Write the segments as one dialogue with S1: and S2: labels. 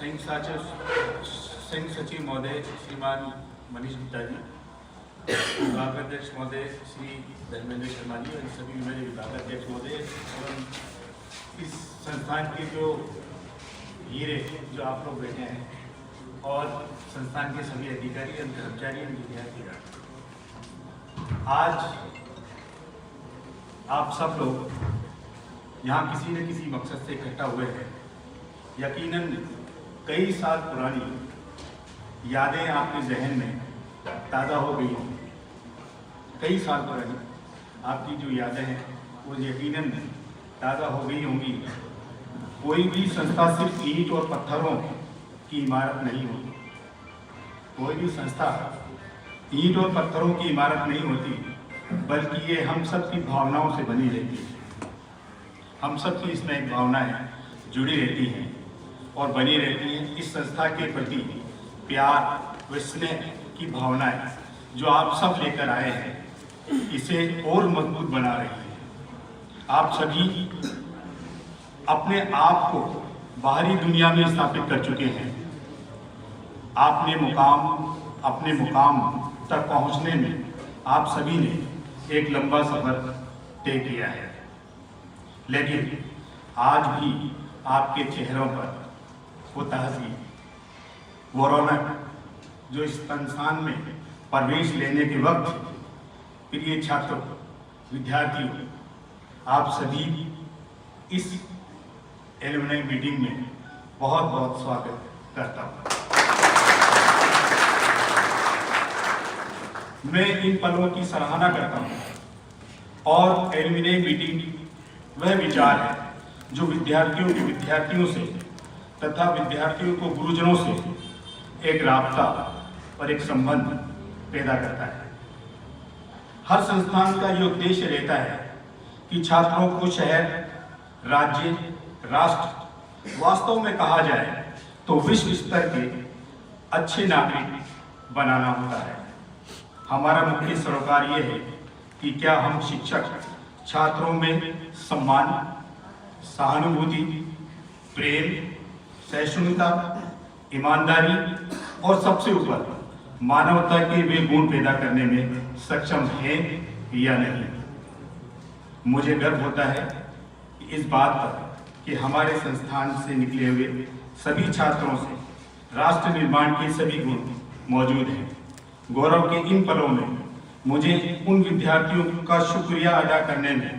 S1: संघ सचिव महोदय श्रीमान मनीष गुप्ता जी, विभागाध्यक्ष महोदय श्री धर्मेंद्र शर्मा जी और सभी मेरे विभागाध्यक्ष महोदय एवं इस संस्थान के जो हीरे जो आप लोग बैठे हैं और संस्थान के सभी अधिकारी एवं कर्मचारी एवं विद्यार्थी, आज आप सब लोग यहाँ किसी न किसी मकसद से इकट्ठा हुए हैं। यकीनन कई साल पुरानी यादें आपके जहन में ताज़ा हो गई होंगी। कई साल पुरानी आपकी जो यादें हैं वो यकीनन ताज़ा हो गई होंगी। कोई भी संस्था सिर्फ ईंट और पत्थरों की इमारत नहीं होती। कोई भी संस्था ईंट और पत्थरों की इमारत नहीं होती, बल्कि ये हम सब की भावनाओं से बनी रहती है। हम सब की इसमें एक भावनाएं जुड़ी रहती हैं और बनी रहती हैं। इस संस्था के प्रति प्यार व स्नेह की भावनाएं जो आप सब लेकर आए हैं, इसे और मजबूत बना रही है। आप सभी अपने आप को बाहरी दुनिया में स्थापित कर चुके हैं। अपने मुकाम तक पहुंचने में आप सभी ने एक लंबा सफर तय किया है, लेकिन आज भी आपके चेहरों पर वो ताज़गी, वो रौनक जो इस संस्थान में प्रवेश लेने के वक्त प्रिय छात्रों, विद्यार्थियों, आप सभी इस एलुमनी मीटिंग में बहुत बहुत स्वागत करता हूँ। मैं इन पलों की सराहना करता हूँ और एलुमनी मीटिंग वह विचार है जो विद्यार्थियों से तथा विद्यार्थियों को गुरुजनों से एक राब्ता और एक संबंध पैदा करता है। हर संस्थान का ये उद्देश्य रहता है कि छात्रों को शहर, राज्य, राष्ट्र, वास्तव में कहा जाए तो विश्व स्तर के अच्छे नागरिक बनाना होता है। हमारा मुख्य सरोकार ये है कि क्या हम शिक्षक छात्रों में सम्मान, सहानुभूति, प्रेम, सहिष्णुता, ईमानदारी और सबसे ऊपर मानवता के वे गुण पैदा करने में सक्षम हैं या नहीं। मुझे गर्व होता है इस बात पर कि हमारे संस्थान से निकले हुए सभी छात्रों से राष्ट्र निर्माण के सभी गुण मौजूद हैं। गौरव के इन पलों में मुझे उन विद्यार्थियों का शुक्रिया अदा करने में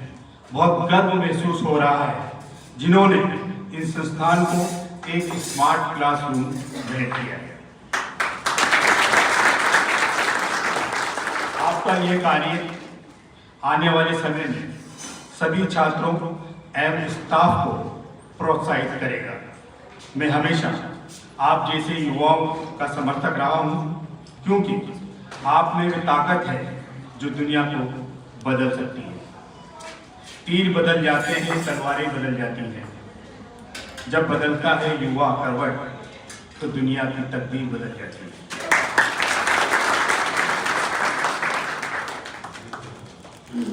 S1: बहुत गर्व महसूस हो रहा है जिन्होंने इस संस्थान को एक स्मार्ट क्लासरूम भेंट किया है। आपका यह कार्य आने वाले समय में सभी छात्रों एवं स्टाफ को प्रोत्साहित करेगा। मैं हमेशा आप जैसे युवाओं का समर्थक रहा हूं, क्योंकि आप में वह ताकत है जो दुनिया को बदल सकती है। तीर बदल जाते हैं, तलवारें बदल जाती हैं। जब बदलता है युवा करवट, तो दुनिया की तकदीर बदल जाती है।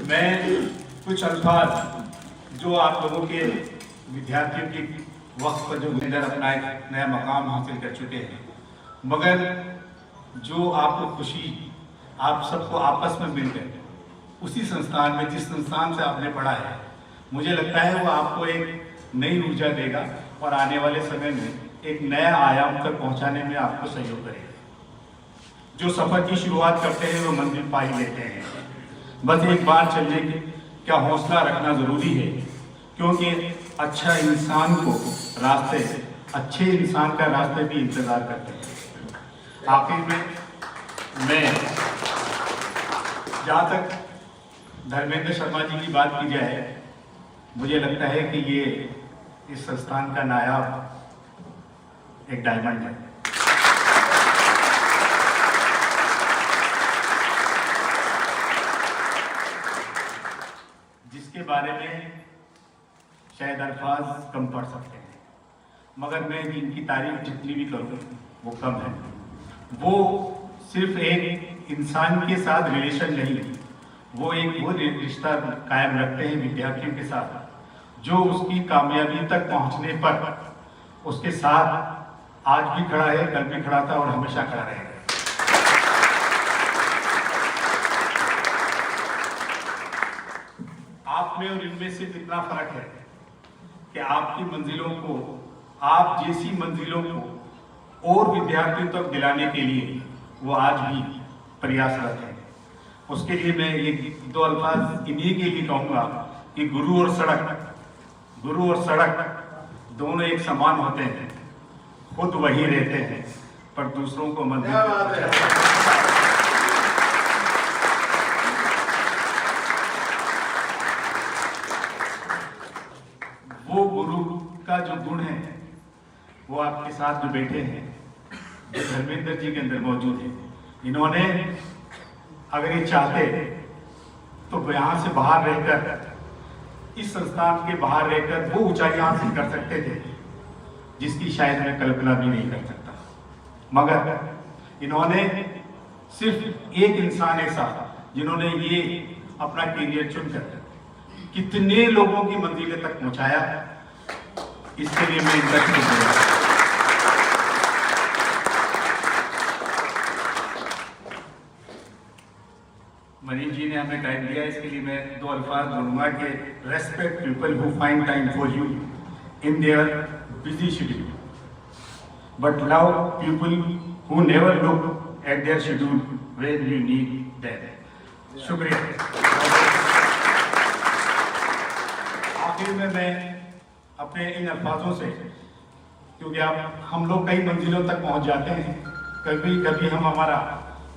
S1: मैं कुछ अल्फाज जो आप लोगों के विद्यार्थियों के वक्त पर जो इधर अपना एक नया मकाम हासिल कर चुके हैं, मगर जो आपको खुशी आप सबको आपस में मिलकर उसी संस्थान में, जिस संस्थान से आपने पढ़ा है, मुझे लगता है वो आपको एक नई ऊर्जा देगा और आने वाले समय में एक नया आयाम तक पहुंचाने में आपको सहयोग करेगा। जो सफर की शुरुआत करते हैं वो मंजिल पा ही लेते हैं। बस एक बार चलने की क्या हौसला रखना जरूरी है, क्योंकि अच्छे इंसान का रास्ते भी इंतजार करते हैं। आखिर में मैं, जहाँ तक धर्मेंद्र शर्मा जी की बात की जाए, मुझे लगता है कि ये इस संस्थान का नायाब एक डायमंड है। जिसके बारे में शायद अल्फाज कम पड़ सकते हैं, मगर मैं इनकी तारीफ जितनी भी करूँ वो कम है। वो सिर्फ एक इंसान के साथ रिलेशन नहीं है, वो रिश्ता कायम रखते हैं विद्यार्थियों के साथ, जो उसकी कामयाबी तक पहुंचने पर उसके साथ आज भी खड़ा है, कल भी खड़ा था और हमेशा खड़ा रहेगा। आप में और इनमें सिर्फ इतना फर्क है कि आपकी मंजिलों को, आप जैसी मंजिलों को और विद्यार्थियों तक दिलाने के लिए वो आज भी प्रयासरत है। उसके लिए मैं ये 2 अल्फाज इन्हीं के लिए कहूँगा कि गुरु और सड़क दोनों एक समान होते हैं, खुद वही रहते हैं पर दूसरों को मंजिल। वो गुरु का जो गुण है वो आपके साथ जो बैठे हैं, जो धर्मेंद्र जी के अंदर मौजूद है। इन्होंने अगर ये चाहते तो यहाँ से बाहर रहकर, इस संस्थान के बाहर रहकर वो ऊंचाई हासिल कर सकते थे जिसकी शायद मैं कल्पना भी नहीं कर सकता। मगर इन्होंने सिर्फ एक इंसान ऐसा जिन्होंने ये अपना करियर चुनकर कितने लोगों की मंजिलें तक पहुंचाया, इसके लिए मैं इनका शुक्रिया। मनीष जी ने हमें टाइम दिया, इसके लिए मैं 2 अल्फाज बोलूंगा कि respect people who find time for you in their busy schedule, but love people who never look at there schedule when you need them. शुक्रिया। आखिर में मैं अपने इन अल्फाजों से, क्योंकि आप हम लोग कई मंजिलों तक पहुंच जाते हैं, कभी कभी हम हमारा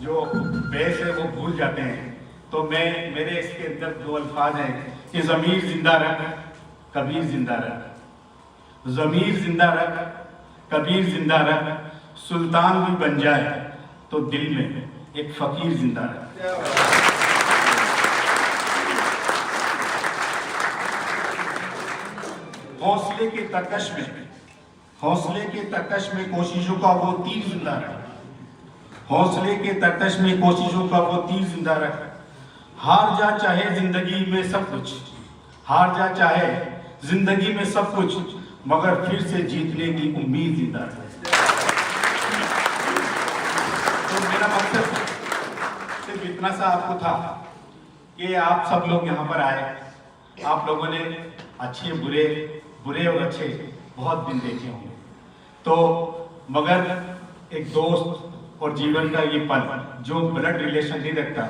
S1: जो बेस है वो भूल जाते हैं, तो मैं मेरे इसके अंदर 2 अल्फाज हैं कि ज़मीर जिंदा रख, कबीर जिंदा रख। ज़मीर जिंदा रख, कबीर जिंदा रख, सुल्तान भी बन जाए तो दिल में एक फकीर जिंदा रख। हौसले के तरकश में कोशिशों का वो तीर जिंदा रख। हौसले के तरकश में कोशिशों का वो तीर जिंदा रख। हार जा चाहे जिंदगी में सब कुछ, हार जा चाहे जिंदगी में सब कुछ, मगर फिर से जीतने की उम्मीद जिंदा रख। तो मेरा मकसद सिर्फ इतना सा आपको था कि आप सब लोग यहाँ पर आए। आप लोगों ने अच्छे बुरे और अच्छे बहुत दिन देखे होंगे, तो मगर एक दोस्त और जीवन का ये पल जो ब्लड रिलेशन नहीं रखता,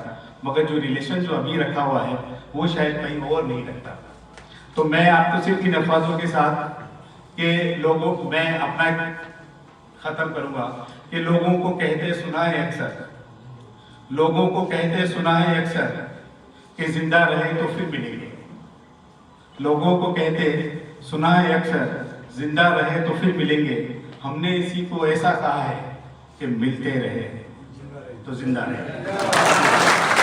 S1: मगर जो रिलेशन जो अभी रखा हुआ है वो शायद कहीं और नहीं रखता। तो मैं आपको सिर्फ इन अल्फाजों के साथ कि लोगों, मैं अपना खत्म करूंगा कि लोगों को कहते सुना है अक्सर, लोगों को कहते सुना है अक्सर कि जिंदा रहे तो फिर मिलेंगे। लोगों को कहते सुना है अक्सर, जिंदा रहे तो फिर मिलेंगे। हमने इसी को ऐसा कहा है कि मिलते रहे तो जिंदा रहे।